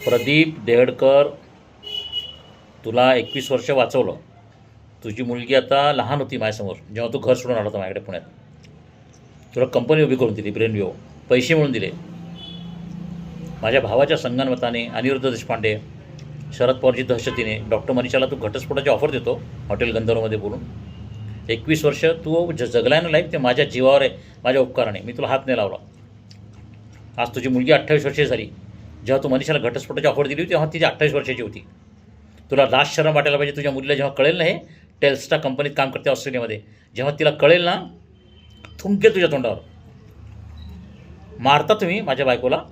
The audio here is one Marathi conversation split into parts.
प्रदीप देहडकर, तुला 21 वर्ष वाचवलं. तुझी मुलगी आता लहान होती माझ्यासमोर जेव्हा तू घर सोडून आला होता माझ्याकडे पुण्यात. तुला कंपनी उभी करून दिली, ब्रेन विओ, पैसे मिळून दिले. माझ्या भावाच्या संगनमताने, अनिरुद्ध देशपांडे, शरद पवारची दहशतीने डॉक्टर मनीषाला तू घटस्फोटाची ऑफर देतो हॉटेल गंधर्वमध्ये बोलून. 21 वर्ष तू जगलाय ना लाईफ, ते माझ्या जीवावर आहे, माझ्या उपकाराने. मी तुला हात नाही लावला. आज तुझी मुलगी 28 वर्षाची झाली. जेव्हा तू मनीषाला घटस्फोटाची ऑफर दिली होती तेव्हा ती 28 वर्षाची होती. तुला लाज शरम वाटायला पाहिजे. तुझ्या मुलीला जेव्हा कळेल ना, हे टेल्स्टा कंपनीत काम करते ऑस्ट्रेलियामध्ये, जेव्हा तिला कळेल ना, थुंकेल तुझ्या तोंडावर. मारता तुम्ही माझ्या बायकोला,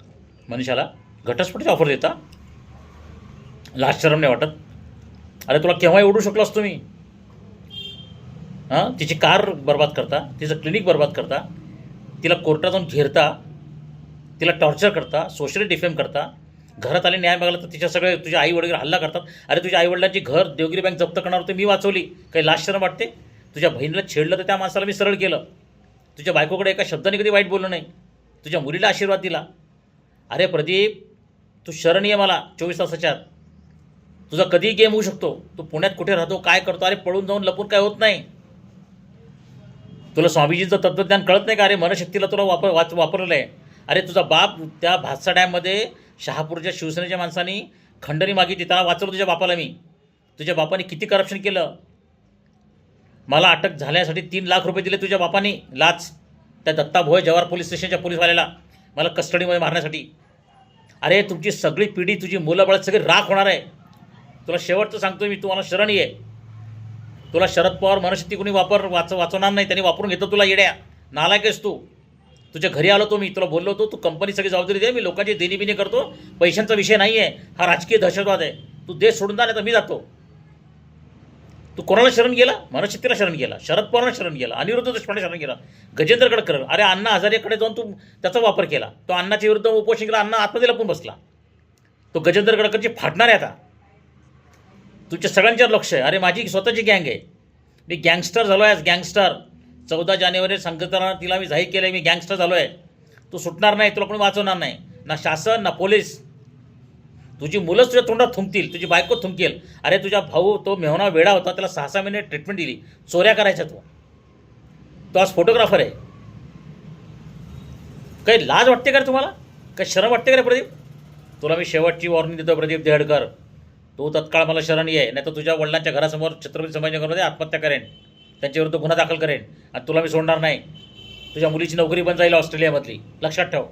मनीषाला, घटस्फोटाची ऑफर देता. लाज शरम नाही वाटत? अरे तुला केव्हाही ओढू शकलो असतो मी. हां, तिची कार बर्बाद करता, तिचं क्लिनिक बर्बाद करता, तिला कोर्टात जाऊन घेरता, तिला टॉर्चर करता, सोशली डिफेम करता. घरात आले न्याय मागायला तर तिच्या सगळे तुझ्या आई वडील हल्ला करतात. अरे तुझ्या आईवडिलांची घर देवगिरी बँक जप्त करणार होते, मी वाचवली. काही लाज शरम वाटते? तुझ्या बहिणीला छेडलं तर त्या माणसाला मी सरळ केलं. तुझ्या बायकोकडे एका शब्दाने कधी वाईट बोललो नाही. तुझ्या मुलीला आशीर्वाद दिला. अरे प्रदीप, तू शरण ये मला 24 तासाच्या आत. तुझा कधीही गेम होऊ शकतो. तू पुण्यात कुठे राहतो, काय करतो? अरे पळून जाऊन लपून काय होत नाही. तुला स्वामीजींचं तत्त्वज्ञान कळत नाही का? अरे मनशक्तीला तुला वापरलेलं आहे. अरे तुझा बाप त्या भातसा डॅममध्ये शहापूरच्या शिवसेनेच्या माणसांनी खंडणी मागितली, त्याला वाचवलं तुझ्या बापाला मी. तुझ्या बापाने किती करप्शन केलं. मला अटक झाल्यासाठी 3 लाख रुपये दिले तुझ्या बापाने, लाच. त्या दत्ता भोय जवाहर पोलीस स्टेशनच्या पोलीसवाल्याला मला कस्टडीमध्ये मारण्यासाठी. अरे तुमची सगळी पिढी, तुझी मुलं बाळ सगळी राख होणार आहे. तुला शेवटचं सांगतो मी, तुम्हाला शरण ये. तुला शरद पवार मनशक्ती कोणी वाचवणार नाही, त्यांनी वापरून घेतो तुला. येड्या नालायक आहेस तू. तुझ्या घरी आलो तो मी, तुला बोललो होतो तू कंपनी सगळी जबाबदारी दे, मी लोकांची देणीबिणी करतो. पैशांचा विषय नाही आहे हा, राजकीय दहशतवाद आहे. तू देश सोडून जा, नाही तर मी जातो. तू कोणाला शरण गेला? मनशक्तीला शरण गेला, शरद पवारांना शरण गेला, अनिरुद्ध देशपांडे शरण गेला, गजेंद्र गडकर. अरे अण्णा हजारेकडे जाऊन तू त्याचा वापर केला. तो अण्णाच्या विरुद्ध उपोषण केला, अण्णा आतमध्ये लपून बसला. तो गजेंद्र गडकरची फाटणार आहे आता. तुमच्या सगळ्यांच्यावर लक्ष आहे. अरे माझी स्वतःची गँग आहे, मी गँगस्टर झालो आहे. गँगस्टर 14 जानेवारी संघटना तिला मी जाहीर केलं आहे, मी गँगस्टर झालो आहे. तू सुटणार नाही, तुला कोणी वाचवणार नाही, ना शासन ना पोलीस. तुझी मुलंच तुझ्या तोंडात थुंकतील, तुझी बायको थुंकेल. अरे तुझा भाऊ तो मेहना वेडा होता, त्याला 6 महिने ट्रीटमेंट दिली, चोऱ्या करायच्या. तो आज फोटोग्राफर आहे. काही लाज वाटते का रे तुम्हाला? काही शरम वाटते का रे प्रदीप? तुला मी शेवटची वॉर्निंग देतो प्रदीप देहडकर, तू तत्काळ मला शरण ये, नाही तर तुझ्या वडिलांच्या घरासमोर छत्रपती संभाजीनगरमध्ये आत्महत्या करेन, त्यांच्याविरुद्ध गुन्हा दाखल करेन आणि तुला मी सोडणार नाही. तुझ्या मुलीची नोकरी पण जाईल ऑस्ट्रेलियामधली, लक्षात ठेव.